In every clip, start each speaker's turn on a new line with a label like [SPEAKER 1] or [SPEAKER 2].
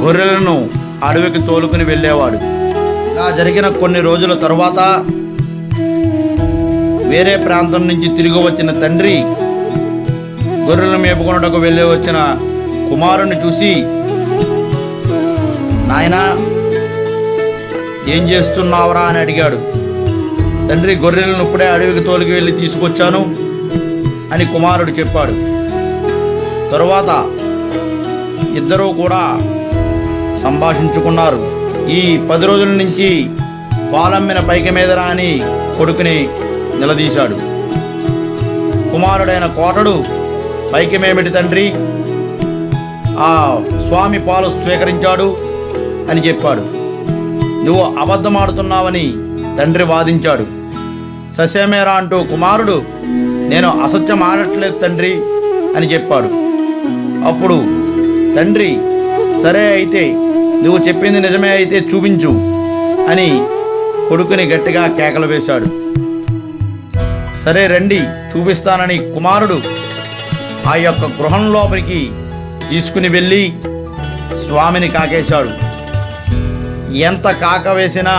[SPEAKER 1] గొర్రెలను అడవికి తోలుకుని వెళ్ళేవాడు. ఇలా జరిగిన కొన్ని రోజుల తరువాత వేరే ప్రాంతం నుంచి తిరిగి వచ్చిన తండ్రి గొర్రెలను మేపుకొనుటకు వెళ్ళి వచ్చిన కుమారుని చూసి, నాయనా, ఏం చేస్తున్నావురా అని అడిగాడు. తండ్రి, గొర్రెలను ఇప్పుడే అడవికి తోలికి వెళ్ళి తీసుకొచ్చాను అని కుమారుడు చెప్పాడు. తరువాత ఇద్దరూ కూడా సంభాషించుకున్నారు. ఈ 10 రోజుల నుంచి పాలమ్మిన పైక మీదరా అని కొడుకుని నిలదీశాడు. కుమారుడైన కోటడు, పైకమేమిటి తండ్రి, ఆ స్వామి పాలు స్వీకరించాడు అని చెప్పాడు. నువ్వు అబద్ధమాడుతున్నావని తండ్రి వాదించాడు. ససేమేరా అంటూ కుమారుడు, నేను అసత్యం ఆడట్లేదు తండ్రి అని చెప్పాడు. అప్పుడు తండ్రి, సరే అయితే నువ్వు చెప్పింది నిజమే అయితే చూపించు అని కొడుకుని గట్టిగా కేకలు వేశాడు. సరే రండి చూపిస్తానని కుమారుడు ఆ యొక్క గృహం లోపలికి తీసుకుని వెళ్ళి స్వామిని కాకేశాడు. ఎంత కాక వేసినా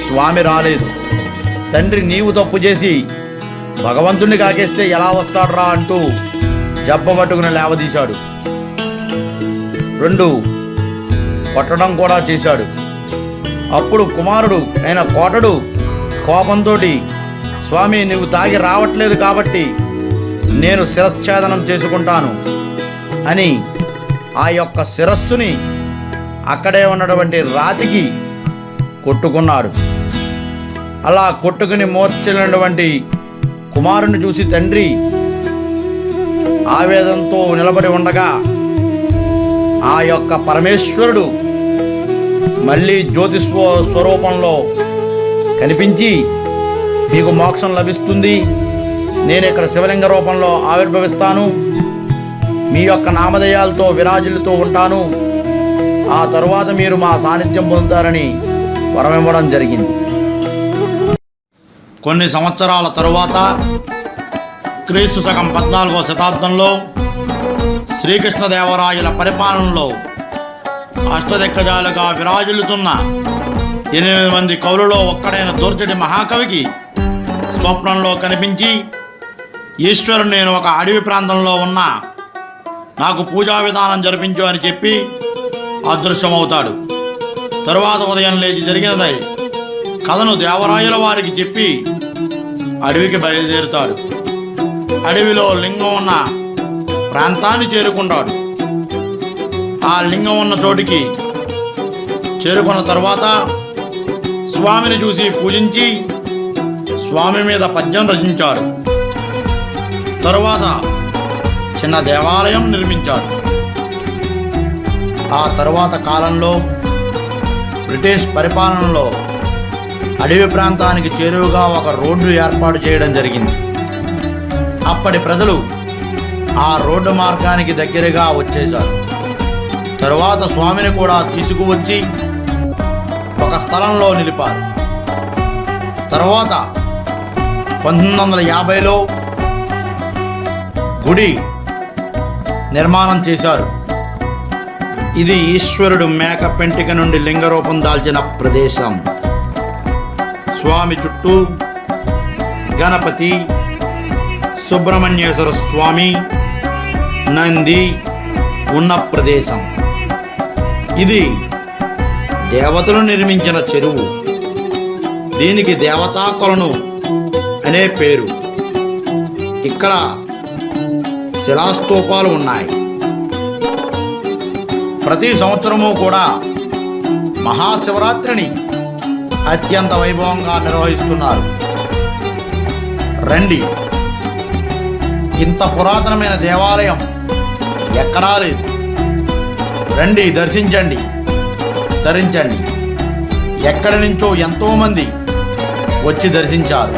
[SPEAKER 1] స్వామి రాలేదు. తండ్రి, నీవు తప్పు చేసి భగవంతుణ్ణి కాకేస్తే ఎలా వస్తాడురా అంటూ జబ్బబట్టుకుని లేవదీశాడు. 2 కొట్టడం కూడా చేశాడు. అప్పుడు కుమారుడు అయిన కోటడు కోపంతో, స్వామి, నువ్వు తాగి రావట్లేదు కాబట్టి నేను శిరచ్ఛేదనం చేసుకుంటాను అని ఆ యొక్క శిరస్సుని అక్కడే ఉన్నటువంటి రాతికి కొట్టుకున్నాడు. అలా కొట్టుకుని మూర్ఛిల్లినటువంటి కుమారుని చూసి తండ్రి ఆవేదనతో నిలబడి ఉండగా ఆ యొక్క పరమేశ్వరుడు మళ్ళీ జ్యోతి స్వరూపంలో కనిపించి, నీకు మోక్షం లభిస్తుంది, నేను ఇక్కడ శివలింగ రూపంలో ఆవిర్భవిస్తాను, మీ యొక్క నామధేయాలతో విరాజిల్లుతూ ఉంటాను, ఆ తరువాత మీరు మా సాన్నిధ్యం పొందుతారని వరమివ్వడం జరిగింది. కొన్ని సంవత్సరాల తరువాత క్రీస్తు శకం 14వ శతాబ్దంలో శ్రీకృష్ణదేవరాయల పరిపాలనలో అష్టదిగ్గజాలుగా విరాజిల్లుతున్న 8 మంది కవులలో ఒక్కడైన దూర్జటి మహాకవికి స్వప్నంలో కనిపించి, ఈశ్వరుడు, నేను ఒక అడవి ప్రాంతంలో ఉన్నా, నాకు పూజా విధానం జరిపించు అని చెప్పి అదృశ్యమవుతాడు. తరువాత ఉదయం లేచి జరిగినదై కథను దేవరాయల వారికి చెప్పి అడవికి బయలుదేరుతాడు. అడవిలో లింగం ఉన్న ప్రాంతాన్ని చేరుకుంటాడు. ఆ లింగం ఉన్న చోటికి చేరుకున్న తర్వాత స్వామిని చూసి పూజించి స్వామి మీద పద్యం రచించాడు. తరువాత చిన్న దేవాలయం నిర్మించాడు. ఆ తరువాత కాలంలో బ్రిటిష్ పరిపాలనలో అడవి ప్రాంతానికి చేరువగా ఒక రోడ్డు ఏర్పాటు చేయడం జరిగింది. అప్పటి ప్రజలు ఆ రోడ్డు మార్గానికి దగ్గరగా వచ్చేశారు. తరువాత స్వామిని కూడా తీసుకువచ్చి ఒక స్థలంలో నిలిపారు. తరువాత 1950లో గుడి నిర్మాణం చేశారు. ఇది ఈశ్వరుడు మేక పెంటిక నుండి లింగరూపం దాల్చిన ప్రదేశం. స్వామి చుట్టూ గణపతి, సుబ్రహ్మణ్యేశ్వర స్వామి, నంది ఉన్న ప్రదేశం. ఇది దేవతలు నిర్మించిన చెరువు. దీనికి దేవతా కొలను అనే పేరు. ఇక్కడ శిలాస్తూపాలు ఉన్నాయి. ప్రతి సంవత్సరము కూడా మహాశివరాత్రిని అత్యంత వైభవంగా నిర్వహిస్తున్నారు. రండి, ఇంత పురాతనమైన దేవాలయం ఎక్కడా లేదు. రండి, దర్శించండి, ధరించండి. ఎక్కడి నుంచో ఎంతోమంది వచ్చి దర్శించారు.